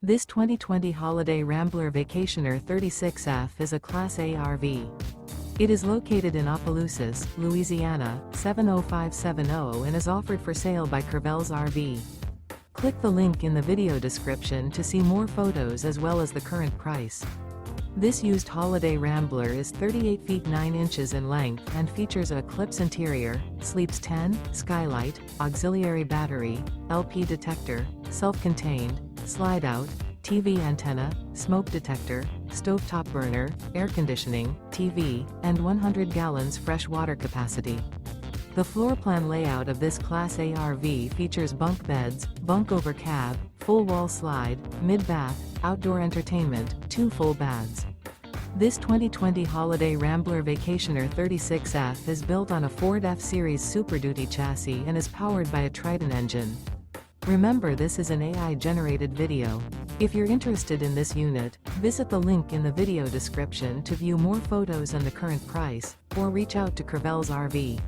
This 2020 Holiday Rambler Vacationer 36F is a Class A RV. It is located in Opelousas, Louisiana, 70570 and is offered for sale by Rambler RV. Click the link in the video description to see more photos as well as the current price. This used Holiday Rambler is 38 feet 9 inches in length and features a Eclipse interior, sleeps 10, skylight, auxiliary battery, LP detector, self-contained, slide-out, TV antenna, smoke detector, stovetop burner, air conditioning, TV, and 100 gallons fresh water capacity. The floor plan layout of this Class A RV features bunk beds, bunk over cab, full wall slide, mid-bath, outdoor entertainment, 2 full baths. This 2020 Holiday Rambler Vacationer 36F is built on a Ford F-Series Super Duty chassis and is powered by a Triton engine. Remember, this is an AI-generated video. If you're interested in this unit, visit the link in the video description to view more photos and the current price, or reach out to Rambler RV.